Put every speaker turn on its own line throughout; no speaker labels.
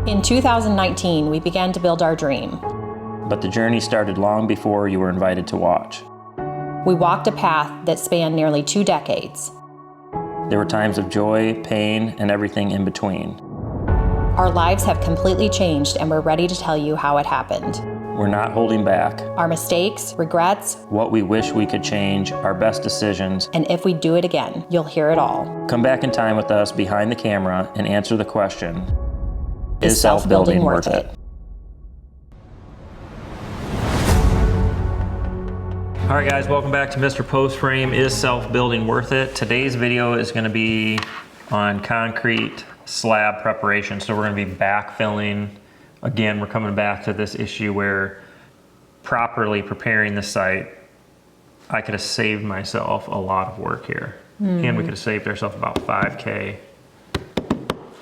In 2019, we began to build our dream.
But the journey started long before you were invited to watch.
We walked a path that spanned nearly 2 decades.
There were times of joy, pain, and everything in between.
Our lives have completely changed, and we're ready to tell you how it happened.
We're not holding back.
Our mistakes, regrets,
What we wish we could change, our best decisions.
and if we do it again, you'll hear it all.
Come back in time with us behind the camera and answer the question,
Is self-building worth it?
All right, guys, welcome back to Mr. Post Frame. Is self-building worth it? Today's video is going to be on concrete slab preparation. So we're going to be backfilling. Again, we're coming back to this issue where properly preparing the site, I could have saved myself a lot of work here. And we could have saved ourselves about $5K.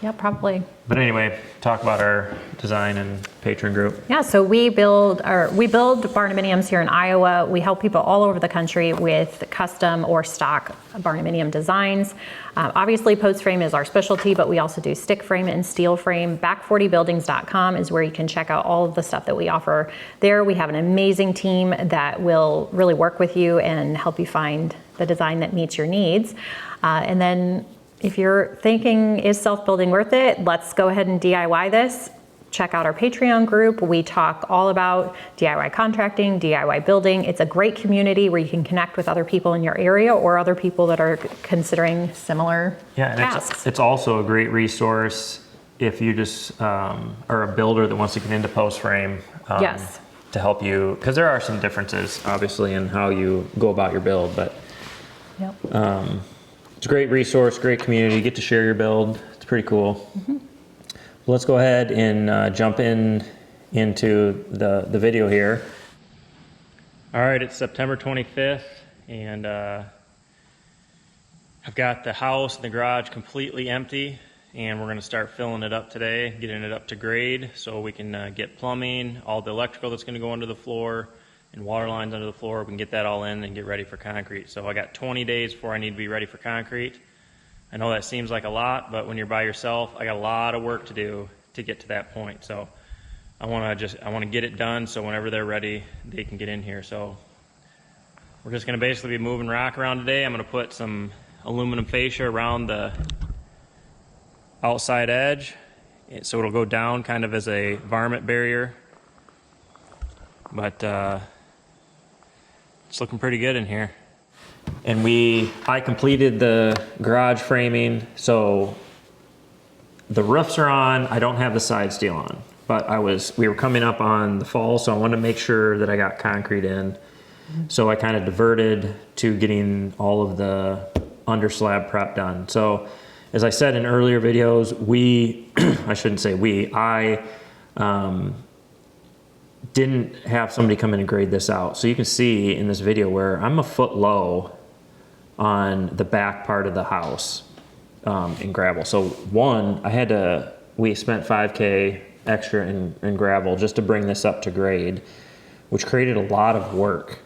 Yeah, probably.
But anyway, talk about our design and patron group.
Yeah, so we build Barndominiums here in Iowa. We help people all over the country with custom or stock Barndominium designs. Obviously, post frame is our specialty, but we also do stick frame and steel frame. Back40buildings.com is where you can check out all of the stuff that we offer there. We have an amazing team that will really work with you and help you find the design that meets your needs. And then if you're thinking, is self-building worth it? Let's go ahead and DIY this. Check out our Patreon group. We talk all about DIY contracting, DIY building. It's a great community where you can connect with other people in your area or other people that are considering similar tasks.
It's also a great resource if you just are a builder that wants to get into post frame.
Yes.
To help you, because there are some differences, obviously, in how you go about your build, but
Yep.
It's a great resource, great community. You get to share your build. It's pretty cool. Let's go ahead and jump into the video here. All right, it's September 25th, and I've got the house and the garage completely empty, and we're going to start filling it up today, getting it up to grade so we can get plumbing, all the electrical that's going to go under the floor, and water lines under the floor. We can get that all in and get ready for concrete. So I got 20 days before I need to be ready for concrete. I know that seems like a lot, but when you're by yourself, I got a lot of work to do to get to that point. So I want to get it done so whenever they're ready, they can get in here. So we're just going to basically be moving rock around today. I'm going to put some aluminum fascia around the outside edge, so it'll go down kind of as a varmint barrier. But it's looking pretty good in here. And I completed the garage framing, so the roofs are on. I don't have the side steel on, but we were coming up on the fall, so I wanted to make sure that I got concrete in. So I kind of diverted to getting all of the under slab prep done. So as I said in earlier videos, I didn't have somebody come in and grade this out. So you can see in this video where I'm a foot low on the back part of the house in gravel. So we spent $5K extra in gravel just to bring this up to grade, which created a lot of work.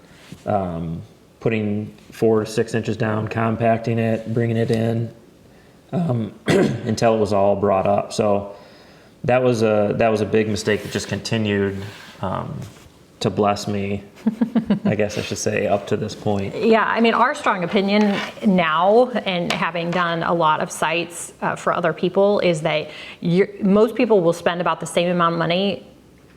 Putting 4 to 6 inches down, compacting it, bringing it in until it was all brought up. So that was a big mistake that just continued to bless me, I guess I should say, up to this point.
Yeah, I mean, our strong opinion now, and having done a lot of sites for other people, is that most people will spend about the same amount of money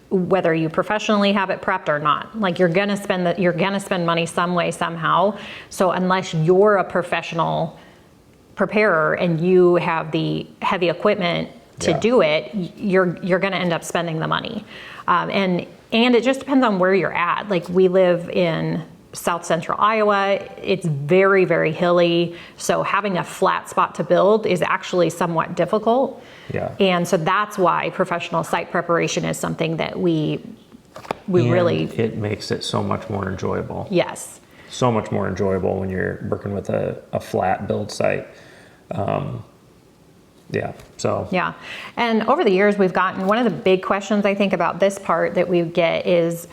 whether you professionally have it prepped or not. Like, you're gonna spend money some way, somehow. So unless you're a professional preparer and you have the heavy equipment to do it, you're gonna end up spending the money. And it just depends on where you're at. Like, we live in South Central Iowa. It's very, very hilly. So having a flat spot to build is actually somewhat difficult.
Yeah.
And so that's why professional site preparation is something that we really...
It makes it so much more enjoyable.
Yes.
So much more enjoyable when you're working with a flat build site. Yeah.
And over the years, we've gotten, one of the big questions I think about this part that we get is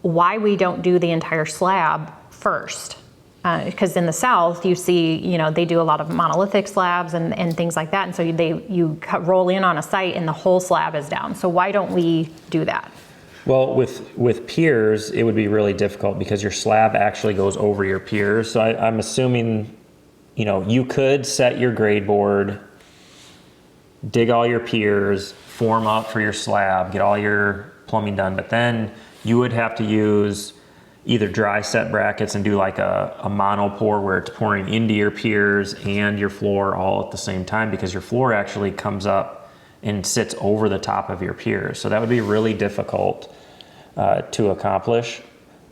why we don't do the entire slab first. because in the South, you see, they do a lot of monolithic slabs and things like that. And so you roll in on a site and the whole slab is down. So why don't we do that?
Well, with piers, it would be really difficult because your slab actually goes over your piers. So I'm assuming, you could set your grade board, dig all your piers, form up for your slab, get all your plumbing done, but then you would have to use either dry set brackets and do like a mono pour where it's pouring into your piers and your floor all at the same time, because your floor actually comes up and sits over the top of your piers. So that would be really difficult to accomplish.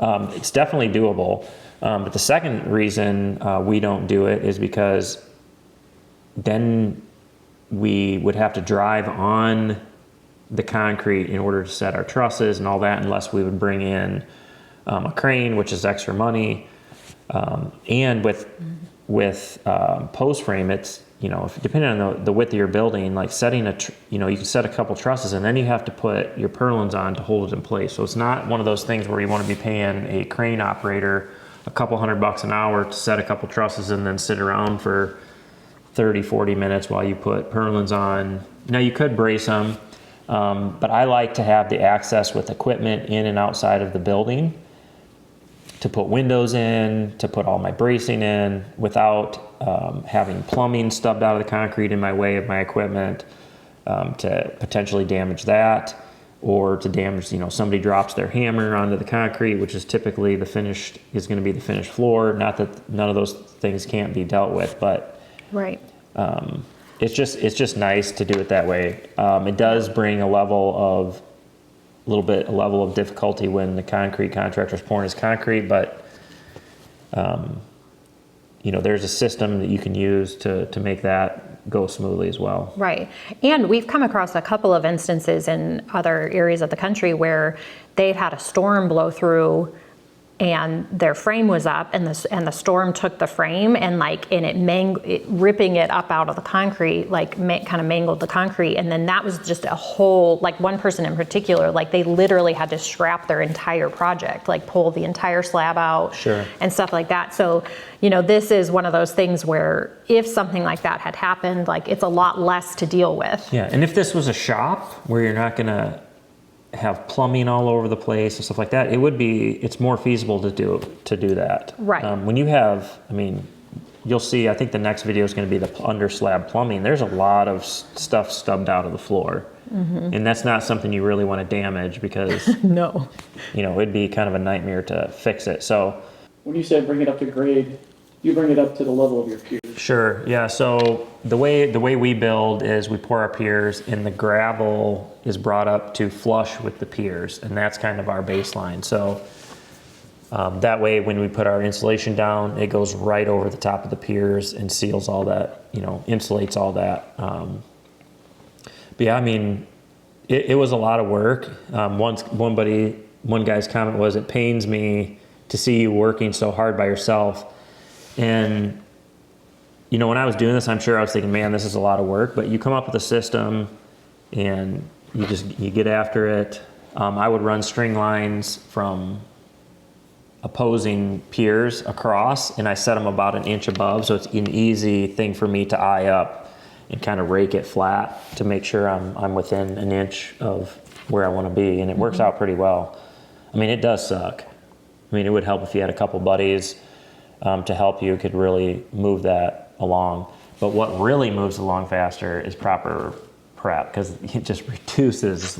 It's definitely doable. But the second reason we don't do it is because then we would have to drive on the concrete in order to set our trusses and all that, unless we would bring in a crane, which is extra money. And with post frame, it's, if depending on the width of your building, like setting you can set a couple trusses and then you have to put your purlins on to hold it in place. So it's not one of those things where you want to be paying a crane operator a couple $100 an hour to set a couple trusses and then sit around for 30, 40 minutes while you put purlins on. Now you could brace them, but I like to have the access with equipment in and outside of the building to put windows in, to put all my bracing in without having plumbing stubbed out of the concrete in my way of my equipment, to potentially damage that, or to damage, somebody drops their hammer onto the concrete, which is typically is going to be the finished floor. Not that none of those things can't be dealt with, but
right.
It's just nice to do it that way. It does bring a level of difficulty when the concrete contractor's pouring his concrete, but there's a system that you can use to make that go smoothly as well.
Right. And we've come across a couple of instances in other areas of the country where they've had a storm blow through and their frame was up, and the storm took the frame and it ripping it up out of the concrete, kind of mangled the concrete. And then that was just a whole, one person in particular, they literally had to scrap their entire project, pull the entire slab out.
Sure.
And stuff like that. So, this is one of those things where if something like that had happened, it's a lot less to deal with.
Yeah. And if this was a shop where you're not going to have plumbing all over the place and stuff like that, it's more feasible to do that.
Right.
When you have, you'll see, I think the next video is going to be the under slab plumbing. There's a lot of stuff stubbed out of the floor. Mm-hmm. And that's not something you really want to damage because
no,
it'd be kind of a nightmare to fix it. So
when you say bring it up to grade, you bring it up to the level of your piers.
Sure, yeah. So the way we build is we pour our piers and the gravel is brought up to flush with the piers, and that's kind of our baseline. So that way when we put our insulation down, it goes right over the top of the piers and seals all that, insulates all that. But yeah, it was a lot of work. One guy's comment was, "It pains me to see you working so hard by yourself." And when I was doing this, I'm sure I was thinking, man, this is a lot of work, but you come up with a system and you get after it. I would run string lines from opposing piers across, and I set them about an inch above, so it's an easy thing for me to eye up and kind of rake it flat to make sure I'm within an inch of where I want to be, and it works out pretty well. It does suck. It would help if you had a couple buddies to help you, could really move that along. But what really moves along faster is proper prep, because it just reduces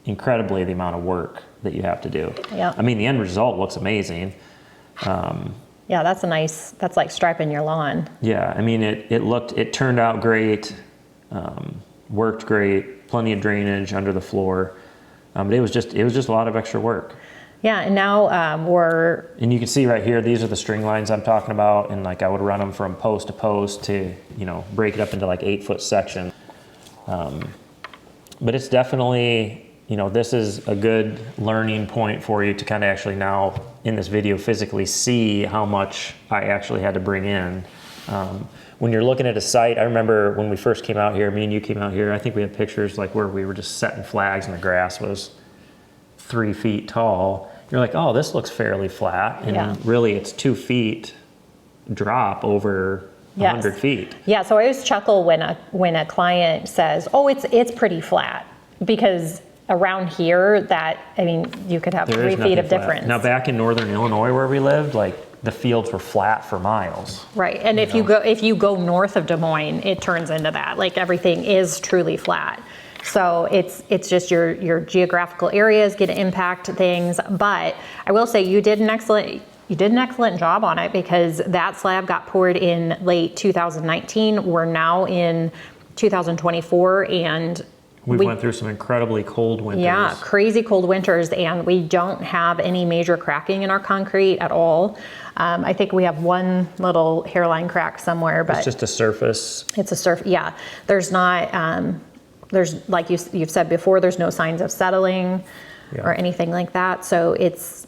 incredibly the amount of work that you have to do.
Yeah.
The end result looks amazing.
Yeah, that's like striping your lawn.
Yeah, it turned out great, worked great, plenty of drainage under the floor. But it was just a lot of extra work.
Yeah, and now
and you can see right here, these are the string lines I'm talking about, and I would run them from post to post to, break it up into 8-foot sections. But it's definitely, this is a good learning point for you to kind of actually now in this video physically see how much I actually had to bring in. When you're looking at a site, I remember when we first came out here, me and you came out here, I think we had pictures where we were just setting flags and the grass was 3 feet tall. You're like, oh, this looks fairly flat. And really it's 2 feet drop over
Yes.
100 feet.
Yeah, so I always chuckle when a client says, "Oh, it's pretty flat," because around here, you could have
There
3
is
feet
nothing
of
flat.
difference.
Now back in northern Illinois where we lived, like the fields were flat for miles.
Right, and if you go north of Des Moines, it turns into that. Like everything is truly flat. So it's just your geographical areas get to impact things. But I will say you did an excellent job on it, because that slab got poured in late 2019. We're now in 2024, and
We went through some incredibly cold winters.
yeah, crazy cold winters, and we don't have any major cracking in our concrete at all. I think we have one little hairline crack somewhere, but
It's just a surface.
it's a yeah. There's not, there's, like you've said before, there's no signs of settling
Yeah.
or anything like that. So it's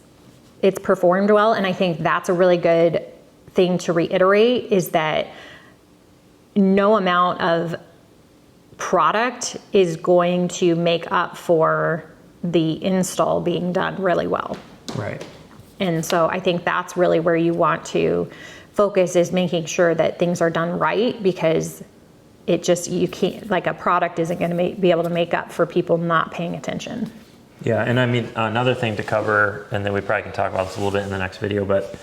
performed well, and I think that's a really good thing to reiterate, is that no amount of product is going to make up for the install being done really well.
Right.
And so I think that's really where you want to focus, is making sure that things are done right, because you can't, like a product isn't going to be able to make up for people not paying attention.
Yeah, and I mean, another thing to cover, and then we probably can talk about this a little bit in the next video, but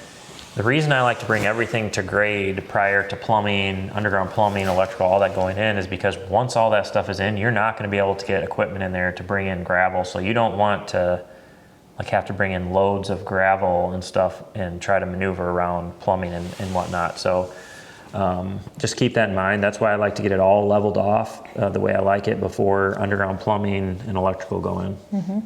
the reason I like to bring everything to grade prior to plumbing, underground plumbing, electrical, all that going in, is because once all that stuff is in, you're not going to be able to get equipment in there to bring in gravel. So you don't want to have to bring in loads of gravel and stuff and try to maneuver around plumbing and whatnot. So just keep that in mind. That's why I like to get it all leveled off the way I like it before underground plumbing and electrical go in. Mm-hmm.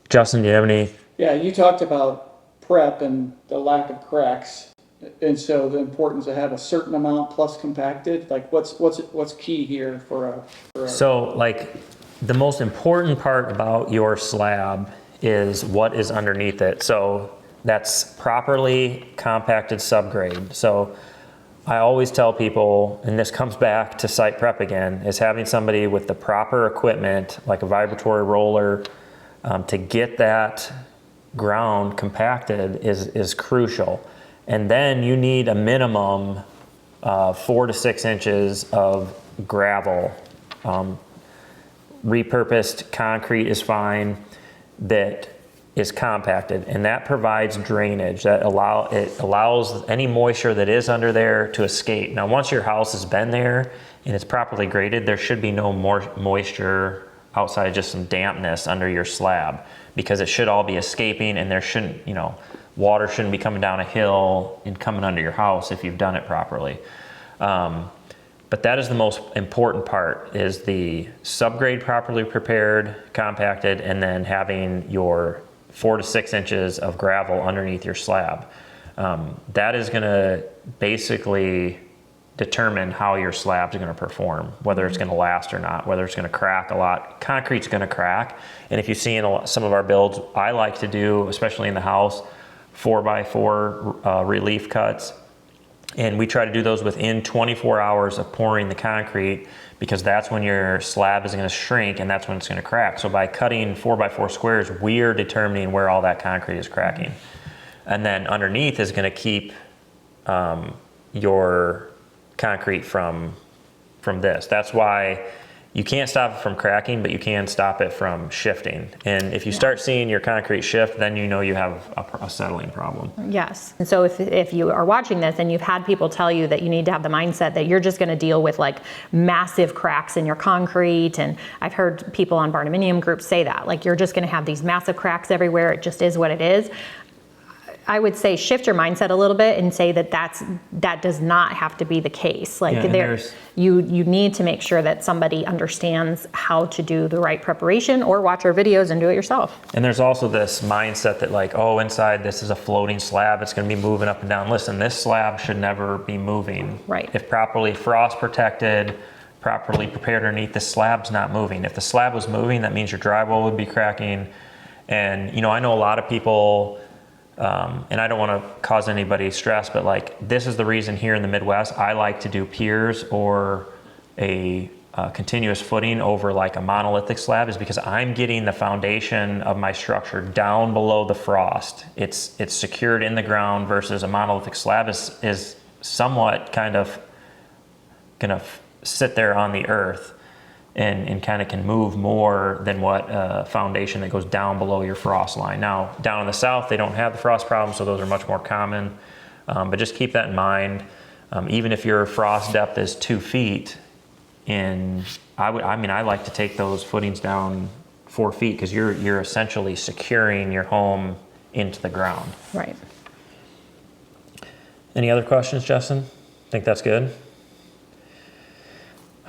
Justin, do you have any?
Yeah, you talked about prep and the lack of cracks, and so the importance to have a certain amount plus compacted. Like what's key here for a
So like the most important part about your slab is what is underneath it. So that's properly compacted subgrade. So I always tell people, and this comes back to site prep again, is having somebody with the proper equipment, like a vibratory roller, to get that ground compacted is crucial. And then you need a minimum 4 to 6 inches of gravel. Repurposed concrete is fine, that is compacted, and that provides drainage. It allows any moisture that is under there to escape. Now, once your house has been there and it's properly graded, there should be no more moisture outside of just some dampness under your slab, because it should all be escaping, and there shouldn't, water shouldn't be coming down a hill and coming under your house if you've done it properly. But that is the most important part, is the subgrade properly prepared, compacted, and then having your 4 to 6 inches of gravel underneath your slab. That is going to basically determine how your slab's going to perform, whether it's going to last or not, whether it's going to crack a lot. Concrete's going to crack, and if you see in some of our builds, I like to do, especially in the house, 4x4 relief cuts. And we try to do those within 24 hours of pouring the concrete, because that's when your slab is going to shrink and that's when it's going to crack. So by cutting 4x4 squares, we're determining where all that concrete is cracking. And then underneath is going to keep your concrete from this. That's why you can't stop it from cracking, but you can stop it from shifting. And if you start seeing your concrete shift, then you know you have a settling problem.
Yes. And so if you are watching this and you've had people tell you that you need to have the mindset that you're just going to deal with like massive cracks in your concrete, and I've heard people on Barndominium groups say that, like you're just going to have these massive cracks everywhere, it just is what it is. I would say shift your mindset a little bit and say that does not have to be the case. Like you need to make sure that somebody understands how to do the right preparation, or watch our videos and do it yourself.
And there's also this mindset that like, oh, inside this is a floating slab, it's going to be moving up and down. Listen, this slab should never be moving.
Right.
If properly frost protected, properly prepared underneath, the slab's not moving. If the slab was moving, that means your drywall would be cracking. And I know a lot of people, and I don't want to cause anybody stress, but like this is the reason here in the Midwest I like to do piers or a continuous footing over like a monolithic slab is because I'm getting the foundation of my structure down below the frost. It's secured in the ground versus a monolithic slab is somewhat kind of gonna sit there on the earth and kind of can move more than what a foundation that goes down below your frost line. Now, down in the south, they don't have the frost problem, so those are much more common. But just keep that in mind. Even if your frost depth is 2 feet, and I like to take those footings down 4 feet because you're essentially securing your home into the ground.
Right.
Any other questions, Justin? Think that's good?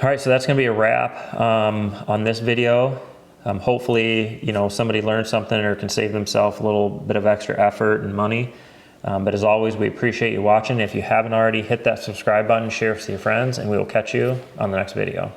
All right, so that's gonna be a wrap on this video. Hopefully, somebody learned something or can save themselves a little bit of extra effort and money. But as always, we appreciate you watching. If you haven't already, hit that subscribe button, share with your friends, and we will catch you on the next video.